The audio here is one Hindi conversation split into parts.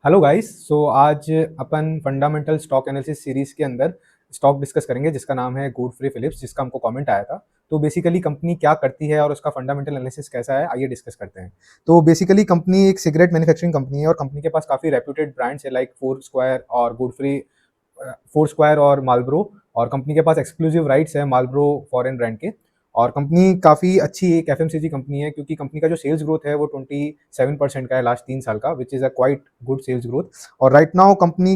Hello guys. आज अपन फंडामेंटल स्टॉक एनालिसिस सीरीज के अंदर स्टॉक डिस्कस करेंगे जिसका नाम है गुडफ्री फिलिप्स, जिसका हमको कमेंट आया था। तो बेसिकली कंपनी क्या करती है और उसका फंडामेंटल एनालिसिस कैसा है, आइए डिस्कस करते हैं। तो बेसिकली कंपनी एक सिगरेट मैन्युफैक्चरिंग कंपनी है और कंपनी के पास काफ़ी रेप्यूटेड ब्रांड्स है लाइक फोर स्क्वायर और गुडफ्री, फोर स्क्वायर और मालब्रो। और कंपनी के पास एक्सक्लूसिव राइट्स है मालब्रो फॉरेन ब्रांड के। और कंपनी काफ़ी अच्छी एक एफएमसीजी कंपनी है क्योंकि कंपनी का जो सेल्स ग्रोथ है वो 27% का है लास्ट 3 साल का, which is a quite good sales growth. और राइट नाउ कंपनी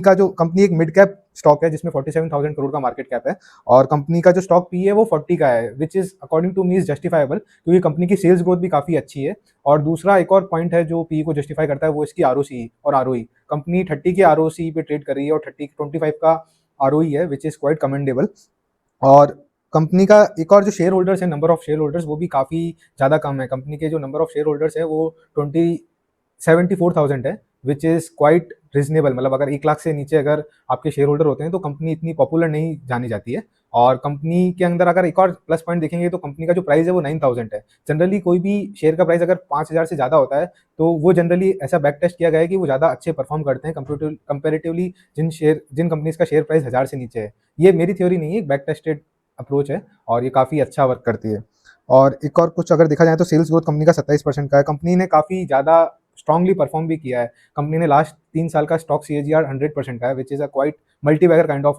एक मिड कैप स्टॉक है जिसमें 47,000 करोड़ का मार्केट कैप है। और कंपनी का जो स्टॉक पी है वो 40 का है, which is according to me is justifiable क्योंकि कंपनी की सेल्स ग्रोथ भी काफ़ी अच्छी है। और दूसरा एक और पॉइंट है जो पी को जस्टिफाई करता है, वो इसकी आरओसी और आरओई। कंपनी 30 के आरओसी पे ट्रेड कर रही है और 25 का आरओई है, विच इज़ क्वाइट कमेंडेबल। और कंपनी का एक और जो शेयर होल्डर्स है, नंबर ऑफ शेयर होल्डर्स वो भी काफ़ी ज़्यादा कम है। कंपनी के जो नंबर ऑफ शेयर होल्डर्स है वो 74,000 है, विच इज़ क्वाइट रीजनेबल। मतलब अगर 1 लाख से नीचे अगर आपके शेयर होल्डर होते हैं तो कंपनी इतनी पॉपुलर नहीं जानी जाती है। और कंपनी के अंदर अगर एक और प्लस पॉइंट देखेंगे तो कंपनी का जो प्राइस है वो 9,000 है। जनरली कोई भी शेयर का प्राइस अगर 5,000 से ज़्यादा होता है तो वो जनरली ऐसा बैक टेस्ट किया गया है कि वो ज़्यादा अच्छे परफॉर्म करते हैं कंपेरेटिवली जिन कंपनीज का शेयर प्राइस 1,000 से नीचे है। ये मेरी थ्योरी नहीं है, एक बैक टेस्टेड अप्रोच है और ये काफ़ी अच्छा वर्क करती है। और एक और कुछ अगर देखा जाए तो सेल्स ग्रोथ कंपनी का 27% का है। कंपनी ने काफ़ी ज़्यादा स्ट्रांगली परफॉर्म भी किया है। कंपनी ने लास्ट 3 साल का स्टॉक सीएजीआर 100% का है, which is a quite multibagger kind of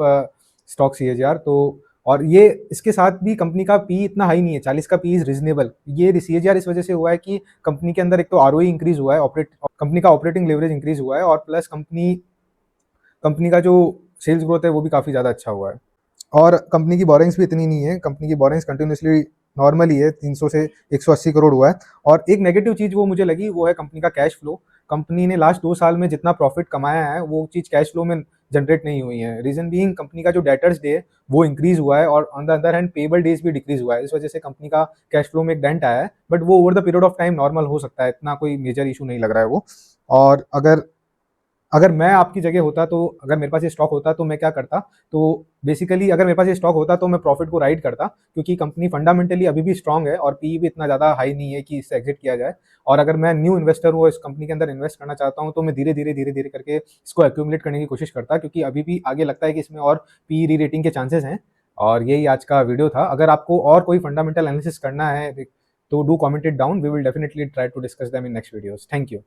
stock CAGR. तो और ये इसके साथ भी कंपनी का पी इतना हाई नहीं है, 40 का पी इज रीजनेबल। ये सीएजीआर इस वजह से हुआ है कि कंपनी के अंदर एक तो आरओई इंक्रीज हुआ है, कंपनी का ऑपरेटिंग लेवरेज इंक्रीज हुआ है और प्लस कंपनी कंपनी का जो सेल्स ग्रोथ है वो भी काफ़ी ज़्यादा अच्छा हुआ है। और कंपनी की बोरिंग्स भी इतनी नहीं है, कंपनी की बोरिंग्स कंटिन्यूसली नॉर्मल ही है, 300 से 180 करोड़ हुआ है। और एक नेगेटिव चीज़ वो मुझे लगी वो है कंपनी का कैश फ्लो। कंपनी ने लास्ट 2 साल में जितना प्रॉफिट कमाया है वो चीज़ कैश फ्लो में जनरेट नहीं हुई है। रीजन बीइंग कंपनी का जो डेटर्स डे है वो इंक्रीज हुआ है और on the other hand payable days भी डिक्रीज हुआ है। इस वजह से कंपनी का कैश फ्लो में एक डेंट आया है, बट वो over the period of time normal हो सकता है, इतना कोई मेजर इशू नहीं लग रहा है वो। और अगर अगर मैं आपकी जगह होता तो अगर मेरे पास ये स्टॉक होता तो मैं क्या करता। तो बेसिकली अगर मेरे पास ये स्टॉक होता तो मैं प्रॉफिट को राइड करता क्योंकि कंपनी फंडामेंटली अभी भी स्ट्रांग है और पी भी इतना ज़्यादा हाई नहीं है कि इससे एग्जिट किया जाए। और अगर मैं न्यू इन्वेस्टर हूँ इस कंपनी के अंदर इन्वेस्ट करना चाहता हूँ तो मैं धीरे धीरे करके इसको एक्यूमुलेट करने की कोशिश करता क्योंकि अभी भी आगे लगता है कि इसमें और पी री रेटिंग के चांसेस हैं। और यही आज का वीडियो था। अगर आपको और कोई फंडामेंटल एनालिसिस करना है तो do comment it down, we will definitely try to discuss them in next videos. Thank you.